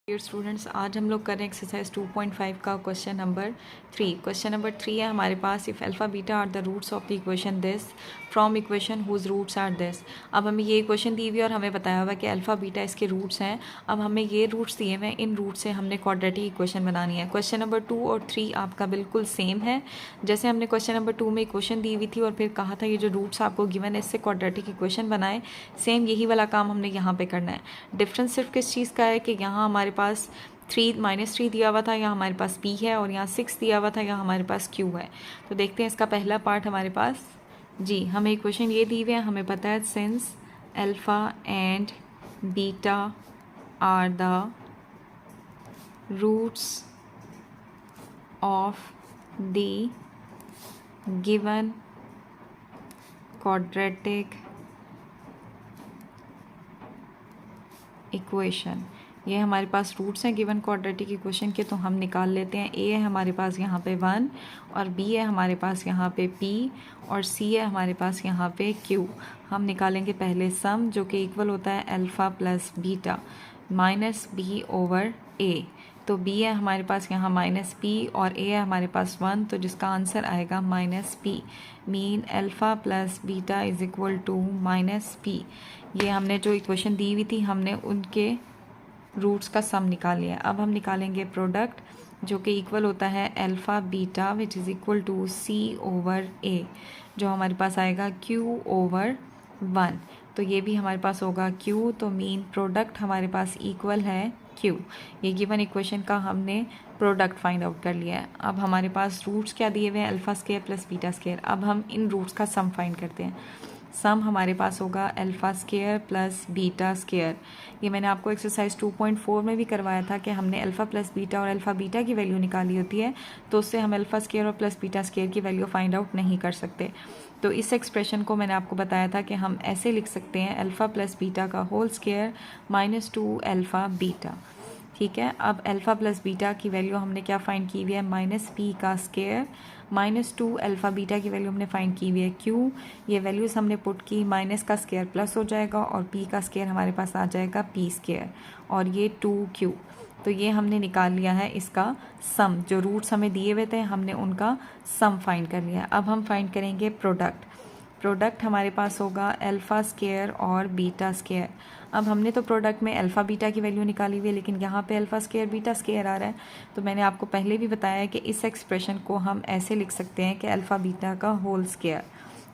Dear students, आज हम लोग कर रहे हैं एक्सरसाइज 2.5 का क्वेश्चन नंबर 3। क्वेश्चन नंबर 3 है हमारे पास, if alpha beta are the roots of the equation this from equation whose roots are this. अब हमें ये इक्वेशन दी हुई है और हमें बताया हुआ है कि अल्फ़ा बीटा इसके रूट्स हैं। अब हमें ये रूट्स दिए हुए हैं, इन रूट से हमने क्वाड्रेटिक इक्वेशन बनानी है। क्वेश्चन नंबर 2 और 3 आपका बिल्कुल सेम है। जैसे हमने क्वेश्चन नंबर 2 में इक्वेशन दी हुई थी और फिर कहा था ये जो रूट्स आपको गिवन है इससे क्वाड्रेटिक इक्वेशन बनाए, सेम यही वाला काम हमने यहाँ पे करना है। डिफरेंस सिर्फ किस चीज़ का है कि यहाँ हमारे पास -3 दिया हुआ था, यहाँ हमारे पास p है, और यहाँ 6 दिया हुआ था, यहाँ हमारे पास q है। तो देखते हैं इसका पहला पार्ट हमारे पास। जी, हमें इक्वेशन ये दी हुई है, हमें पता है since alpha and beta are the roots of the given quadratic equation. ये हमारे पास रूट्स हैं गिवन क्वाड्रेटिक इक्वेशन के, तो हम निकाल लेते हैं। a है हमारे पास यहाँ पे 1, और b है हमारे पास यहाँ पे p, और c है हमारे पास यहाँ पे q। हम निकालेंगे पहले सम, जो कि इक्वल होता है alpha plus beta minus b over a। तो b है हमारे पास यहाँ माइनस p और a है हमारे पास 1, तो जिसका आंसर आएगा minus p। Mean alpha plus beta is equal to minus p। ये हमने जो इक्वेशन दी हुई थी हमने उनके रूट्स का सम निकाल लिया। अब हम निकालेंगे प्रोडक्ट, जो कि इक्वल होता है alpha beta which is equal to c over a, जो हमारे पास आएगा q ओवर 1। तो ये भी हमारे पास होगा q, तो मीन प्रोडक्ट हमारे पास इक्वल है q। ये गिवन इक्वेशन का हमने प्रोडक्ट फाइंड आउट कर लिया है। अब हमारे पास रूट्स क्या दिए हुए हैं, alpha square plus beta square. अब हम इन रूट्स का सम फाइंड करते हैं। सम हमारे पास होगा alpha square plus beta square. ये मैंने आपको एक्सरसाइज 2.4 में भी करवाया था कि हमने अल्फ़ा प्लस बीटा और अल्फ़ा बीटा की वैल्यू निकाली होती है, तो उससे हम अल्फ़ा स्क्वायर और प्लस बीटा स्क्वायर की वैल्यू फाइंड आउट नहीं कर सकते। तो इस एक्सप्रेशन को मैंने आपको बताया था कि हम ऐसे लिख सकते हैं, अल्फ़ा प्लस बीटा का whole square minus 2 alpha beta. ठीक है, अब अल्फ़ा प्लस बीटा की वैल्यू हमने क्या फाइंड की हुई है, माइनस p का स्क्वायर माइनस 2 अल्फ़ा बीटा की वैल्यू हमने फाइंड की हुई है q। ये वैल्यूज़ हमने पुट की, माइनस का स्क्वायर प्लस हो जाएगा और p का स्क्वायर हमारे पास आ जाएगा p स्क्वायर, और ये 2q। तो ये हमने निकाल लिया है इसका सम। जो रूट्स हमें दिए हुए थे हमने उनका सम फाइंड कर लिया। अब हम फाइंड करेंगे प्रोडक्ट। प्रोडक्ट हमारे पास होगा अल्फ़ा स्क्वायर और बीटा स्क्वायर। अब हमने तो प्रोडक्ट में अल्फ़ा बीटा की वैल्यू निकाली हुई है, लेकिन यहाँ पे अल्फ़ा स्क्वायर बीटा स्क्वायर आ रहा है। तो मैंने आपको पहले भी बताया है कि इस एक्सप्रेशन को हम ऐसे लिख सकते हैं कि अल्फ़ा बीटा का होल स्क्वायर।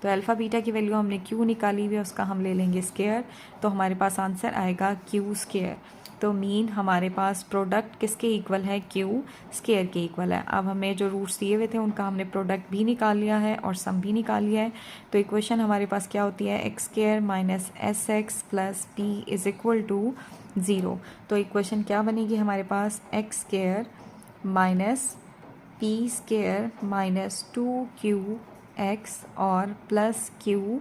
तो अल्फ़ा बीटा की वैल्यू हमने क्यू निकाली हुई है, उसका हम ले लेंगे स्क्वायर, तो हमारे पास आंसर आएगा क्यू स्क्वायर। तो मीन हमारे पास प्रोडक्ट किसके इक्वल है, क्यू स्क्वायर के इक्वल है। अब हमें जो रूट्स दिए हुए थे उनका हमने प्रोडक्ट भी निकाल लिया है और सम भी निकाल लिया है। तो इक्वेशन हमारे पास क्या होती है, x square minus S x plus P is equal to 0। तो इक्वेशन क्या बनेगी हमारे पास, X square minus P square minus 2qx और प्लस क्यू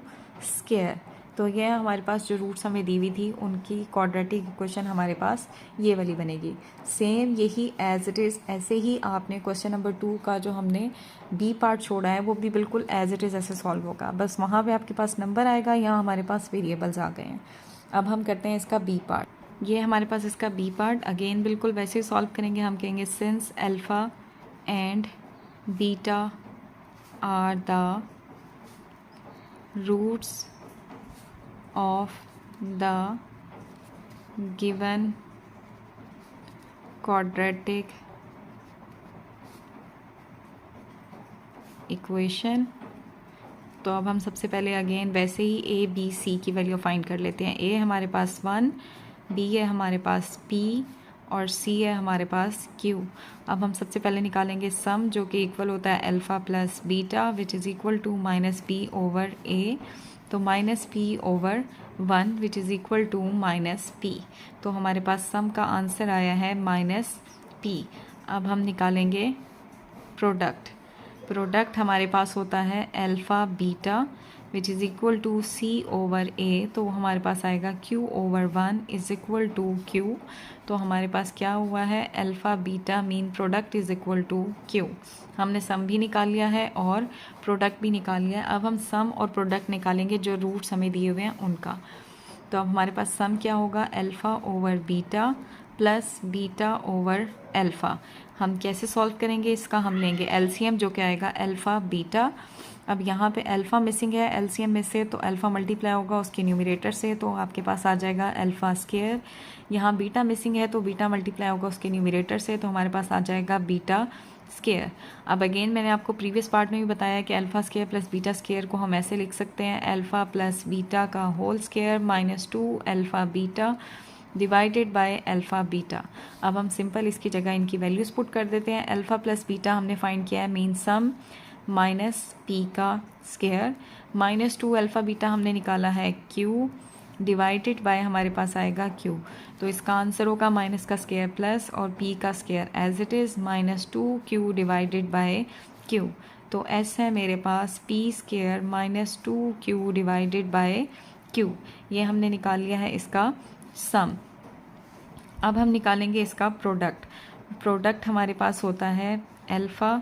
स्क्वायर। तो ये हमारे पास जो रूट्स हमें दी हुई थी उनकी क्वाड्रेटिक इक्वेशन हमारे पास ये वाली बनेगी। सेम यही एज इट इज़ ऐसे ही आपने क्वेश्चन नंबर 2 का जो हमने बी पार्ट छोड़ा है वो भी बिल्कुल एज इट इज़ ऐसे सॉल्व होगा, बस वहाँ पे आपके पास नंबर आएगा, यहाँ हमारे पास वेरिएबल्स आ गए हैं। अब हम करते हैं इसका बी पार्ट। ये हमारे पास इसका बी पार्ट अगेन बिल्कुल वैसे ही सॉल्व करेंगे। हम कहेंगे since alpha and beta are the roots of the given quadratic equation। तो अब हम सबसे पहले अगेन वैसे ही a b c की वैल्यू फाइंड कर लेते हैं। a हमारे पास 1, b है हमारे पास p और c है हमारे पास q। अब हम सबसे पहले निकालेंगे सम, जो कि इक्वल होता है alpha plus beta which is equal to minus p over a। तो minus p over 1 which is equal to minus p। तो हमारे पास सम का आंसर आया है माइनस p। अब हम निकालेंगे प्रोडक्ट। प्रोडक्ट हमारे पास होता है alpha beta which is equal to c over a। तो वो हमारे पास आएगा q over 1 is equal to q। तो हमारे पास क्या हुआ है, alpha beta mean product is equal to q। हमने सम भी निकाल लिया है और प्रोडक्ट भी निकाल लिया है। अब हम सम और प्रोडक्ट निकालेंगे जो रूट्स हमें दिए हुए हैं उनका। तो अब हमारे पास सम क्या होगा, alpha over beta plus beta over alpha. हम कैसे सॉल्व करेंगे इसका, हम लेंगे एलसीएम जो क्या आएगा अल्फ़ा बीटा। अब यहाँ पे अल्फ़ा मिसिंग है एलसीएम में से, तो अल्फ़ा मल्टीप्लाई होगा उसके न्यूमरेटर से, तो आपके पास आ जाएगा अल्फ़ा स्क्वायर। यहाँ बीटा मिसिंग है तो बीटा मल्टीप्लाई होगा उसके न्यूमरेटर से, तो हमारे पास आ जाएगा बीटा स्क्वायर। अब अगेन मैंने आपको प्रीवियस पार्ट में भी बताया कि alpha square plus beta square को हम ऐसे लिख सकते हैं अल्फ़ा प्लस बीटा का whole square minus 2 alpha beta divided by alpha beta. अब हम सिंपल इसकी जगह इनकी वैल्यूज़ पुट कर देते हैं। अल्फ़ा प्लस बीटा हमने फाइंड किया है मीन सम माइनस पी का स्क्वायर, माइनस 2 अल्फ़ा बीटा हमने निकाला है क्यू डिवाइडेड बाय हमारे पास आएगा क्यू, तो इसका आंसर होगा माइनस का स्क्वायर प्लस और पी का square as it is minus 2 Q divided by Q. तो एस है मेरे पास P square minus 2 Q divided by Q. ये हमने निकाल लिया है इसका सम। अब हम निकालेंगे इसका प्रोडक्ट। प्रोडक्ट हमारे पास होता है अल्फ़ा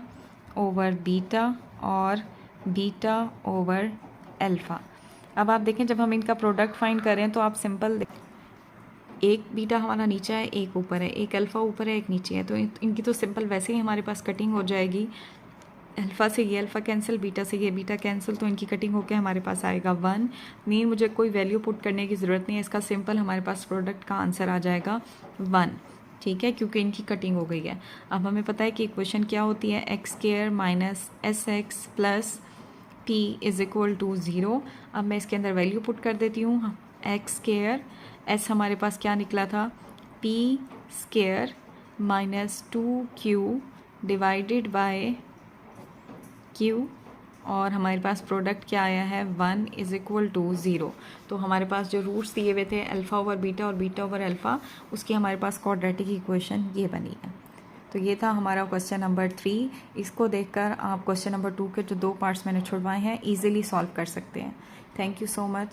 ओवर बीटा और बीटा ओवर अल्फ़ा। अब आप देखें जब हम इनका प्रोडक्ट फाइंड करें तो आप सिंपल एक बीटा हमारा नीचे है एक ऊपर है, एक अल्फ़ा ऊपर है एक नीचे है, तो इनकी तो सिंपल वैसे ही हमारे पास कटिंग हो जाएगी। अल्फ़ा से ये अल्फ़ा कैंसिल, बीटा से ये बीटा कैंसिल, तो इनकी कटिंग होकर हमारे पास आएगा 1। नहीं मुझे कोई वैल्यू पुट करने की ज़रूरत नहीं है, इसका सिंपल हमारे पास प्रोडक्ट का आंसर आ जाएगा 1। ठीक है, क्योंकि इनकी कटिंग हो गई है। अब हमें पता है कि इक्वेशन क्या होती है x square minus S x plus p is equal to 0। अब मैं इसके अंदर वैल्यू पुट कर देती हूँ। एक्स स्क्वायर एस हमारे पास क्या निकला था P square minus 2q divided by q, और हमारे पास प्रोडक्ट क्या आया है 1 इज़ इक्वल टू 0। तो हमारे पास जो रूट्स दिए हुए थे अल्फ़ा ओवर बीटा और बीटा ओवर अल्फ़ा, उसकी हमारे पास क्वाड्रेटिक इक्वेशन ये बनी है। तो ये था हमारा क्वेश्चन नंबर 3। इसको देखकर आप क्वेश्चन नंबर 2 के जो 2 पार्ट्स मैंने छुड़वाए हैं ईजिली सॉल्व कर सकते हैं। Thank you so much.